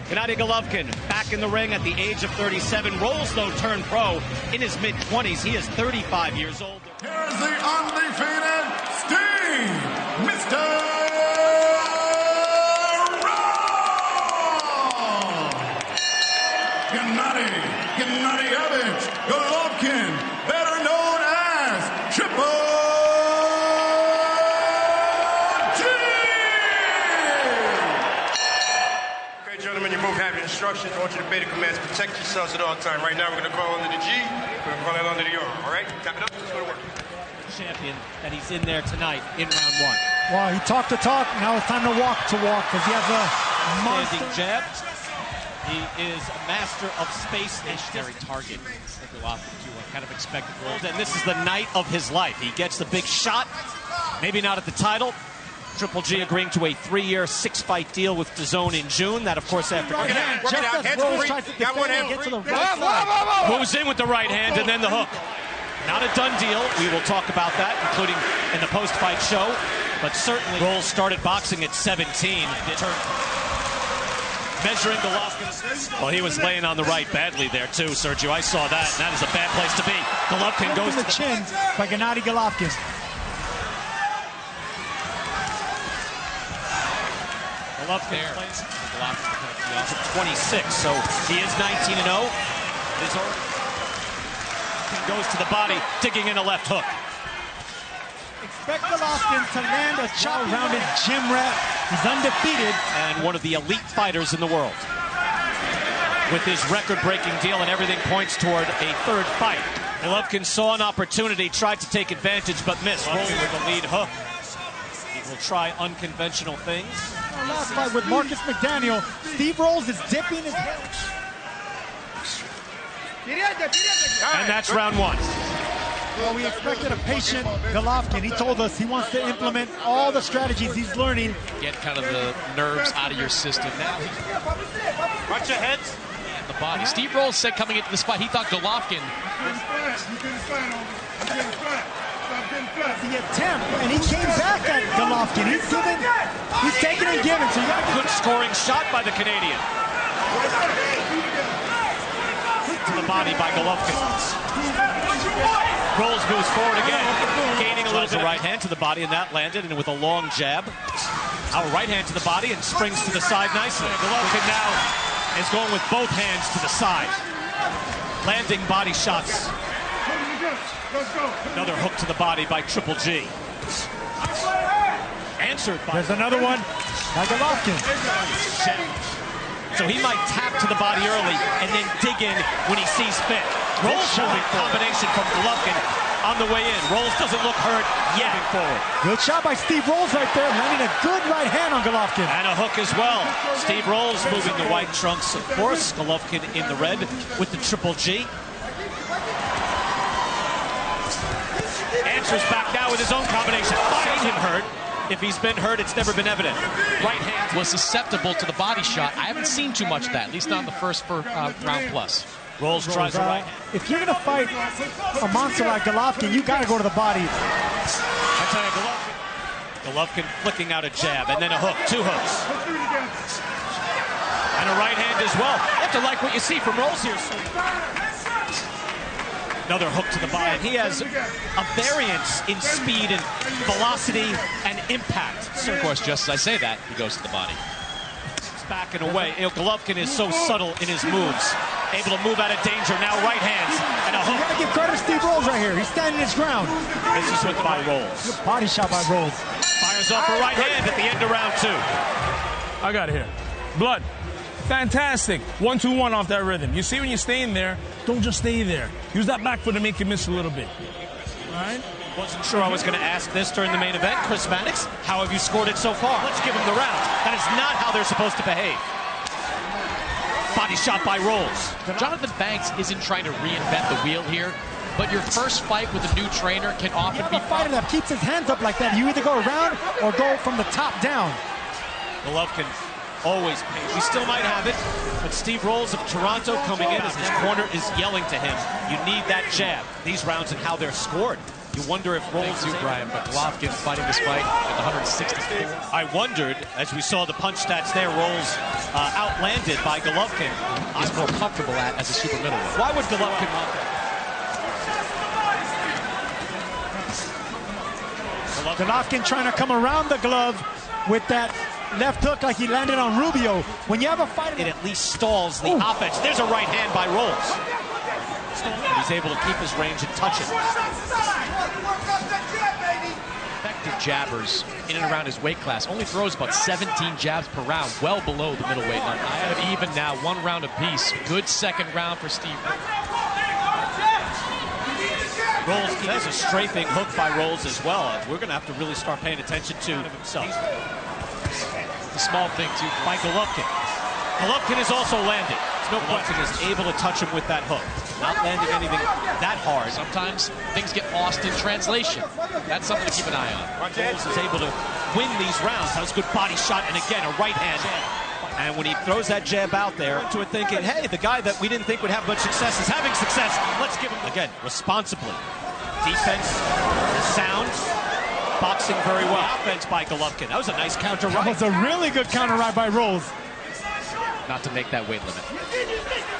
Gennady Golovkin back in the ring at the age of 37. Rolls, though, turned pro in his mid-20s. He is 35 years old. Here's the undefeated Steve, Mr. Raw! Gennady Golovkin, better known as Triple G! Okay, gentlemen, you both have your instructions. I want you to obey the commands. Protect yourselves at all times. Right now, we're going to call under the G. We're going to call that under the R. All right? Tap it up. Let's go to work. Champion, and he's in there tonight in round one. Well, he talked the talk. Now it's time to walk because he has a monster Standing jab. He is a master of space and stationary target. Golovkin to kind of expected roles, and this is the night of his life. He gets the big shot, maybe not at the title. Triple G agreeing to a 3-year, 6-fight deal with DAZN in June. That, of course, after Work it out. Got one hand. Moves in with the right hand and then the hook. Not a done deal. We will talk about that, including in the post-fight show. But certainly, Rolls started boxing at 17. Measuring Golovkin. Well, he was laying on the right badly there, too, Sergio. I saw that, and that is a bad place to be. Golovkin goes to the chin by Gennady Golovkin. Golovkin plays 26, so he is 19-0. He's already goes to the body, digging in a left hook. Expect Golovkin to land a well-rounded gym rat. He's undefeated. And one of the elite fighters in the world. With his record-breaking deal, and everything points toward a third fight. Golovkin saw an opportunity, tried to take advantage, but missed. Rolling with the lead hook. He will try unconventional things. Last fight with Marcus McDaniel, Steve Rolls is dipping his head. And that's round one. Well, we expected a patient Golovkin. He told us he wants to implement all the strategies he's learning. Get kind of the nerves out of your system. Now watch your heads. And the body. Steve Rolls said coming into the spot, he thought Golovkin. The attempt, and he came back at Golovkin. He's taking and giving. So you got a good scoring shot by the Canadian. To the body by Golovkin. Rolls moves forward again, gaining a little bit. Right hand to the body, and that landed, and with a long jab. Our right hand to the body and springs to the side nicely. Golovkin now is going with both hands to the side. Landing body shots. Another hook to the body by Triple G. Answered by... There's another one by Golovkin. So he might tap to the body early and then dig in when he sees fit. Rolls moving combination from Golovkin on the way in. Rolls doesn't look hurt yet. Forward. Good shot by Steve Rolls right there, landing a good right hand on Golovkin. And a hook as well. Steve Rolls moving the white trunks, of course. Golovkin in the red with the Triple G. Answers back now with his own combination. Fires him hurt. If he's been hurt, it's never been evident. Right hand was susceptible to the body shot. I haven't seen too much of that, at least not in the first round plus. Rolls tries the right hand. If you're going to fight a monster like Golovkin, you got to go to the body. I tell you, Golovkin flicking out a jab, and then a hook, 2 hooks. And a right hand as well. You have to like what you see from Rolls here. Another hook to the body. And he has a variance in speed and velocity and impact. So, of course, just as I say that, he goes to the body. He's backing away. Golovkin is so subtle in his moves. Able to move out of danger. Now right hands and a hook. You got to give credit to Steve Rolls right here. He's standing his ground. This is what by Rolls. Good body shot by Rolls. Fires off a right hand at the end of round 2. I got it here. Blood. Fantastic. 1-2-1 off that rhythm. You see when you're staying there, don't just stay there. Use that back foot to make you miss a little bit. All right? Wasn't sure I was going to ask this during the main event. Chris Mannix, how have you scored it so far? Let's give him the round. That is not how they're supposed to behave. Body shot by Rolls. Jonathan Banks isn't trying to reinvent the wheel here, but your first fight with a new trainer can often be... a fighter that keeps his hands up like that. You either go around or go from the top down. Golovkin always pays. He still might have it, but Steve Rolls of Toronto coming in as his corner is yelling to him, you need that jab. These rounds and how they're scored. You wonder if Rolls too, Brian, but Golovkin fighting this fight at 164. I wondered, as we saw the punch stats there, Rolls outlanded by Golovkin. He's more comfortable at as a super middleweight. Why would Golovkin want that? Golovkin trying to come around the glove with that left hook like he landed on Rubio. When you have a fight, it at least stalls the offense. There's a right hand by Rolls. He's able to keep his range and touch it. Effective jabbers in and around his weight class. Only throws about 17 jabs per round, well below the middleweight number. I have even now, 1 round apiece. Good second round for Steve. Rolls, that's a strafing hook by Rolls as well. We're going to have to really start paying attention to himself. The small thing, too, by Golovkin. Golovkin is also landed. No question is able to touch him with that hook. Not landing anything that hard. Sometimes things get lost in translation. That's something to keep an eye on. Rolls is able to win these rounds. That was a good body shot, and again, a right hand. And when he throws that jab out there, to it thinking, hey, the guy that we didn't think would have much success is having success. Let's give him, again, responsibly. Defense, sound, boxing very well. Offense by Golovkin. That was a nice counter right. That was a really good counter right by Rolls. Not to make that weight limit.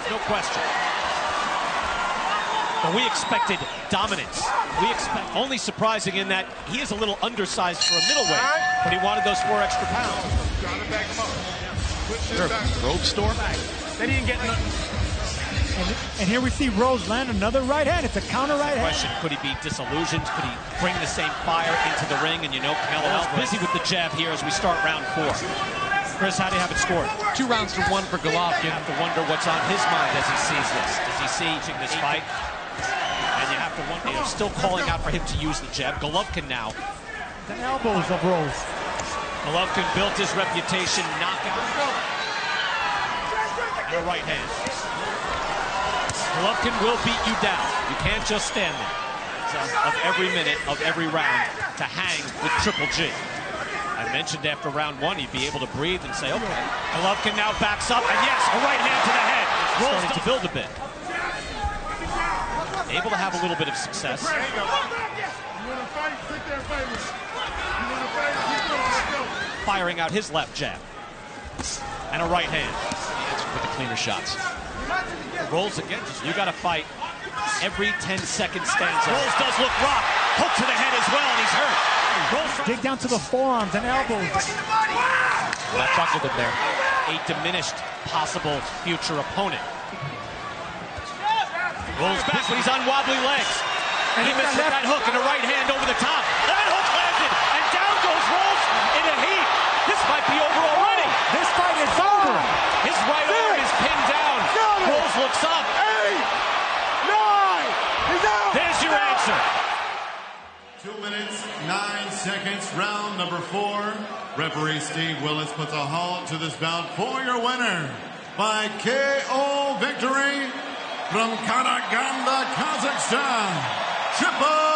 No question. But we expected dominance. We expect only surprising in that he is a little undersized for a middleweight, but he wanted those 4 extra pounds. Sure. Rogue store. They didn't get nothing. And here we see Rolls land another right hand. It's a counter right hand. Question, could he be disillusioned? Could he bring the same fire into the ring? And you know, Canelo's busy with the jab here as we start round 4. Chris, how do you have it scored? 2 rounds to 1 for Golovkin. You have to wonder what's on his mind as he sees this. Does he see this fight? And you have to wonder, they're still calling out for him to use the jab. Golovkin now. The elbows of Rolls. Golovkin built his reputation, knockout. And a right hand. Golovkin will beat you down. You can't just stand there. Of every minute, of every round, to hang with Triple G. I mentioned after round 1 he'd be able to breathe and say, okay. Golovkin now backs up, and yes, a right hand to the head. Rolls to build a bit. Able to have a little bit of success. Firing out his left jab. And a right hand. He answered with the cleaner shots. Rolls again, you got to fight every 10 seconds stanza. Rolls does look rocked. Hook to the head as well, and he's hurt. Dig down to the forearms and elbows. That buckled him there. A diminished possible future opponent. Rolls back, but he's on wobbly legs. And he misses that hook and a right hand over the top. That hook landed, and down goes Rolls in a heap. This might be over already. This fight is over. His right arm is pinned down. Rolls looks up. 8, 9, he's out. There's your answer. 2 minutes, 9 seconds, round number 4. Referee Steve Willis puts a halt to this bout for your winner by KO victory from Kazakhstan, Kazakhstan, Triple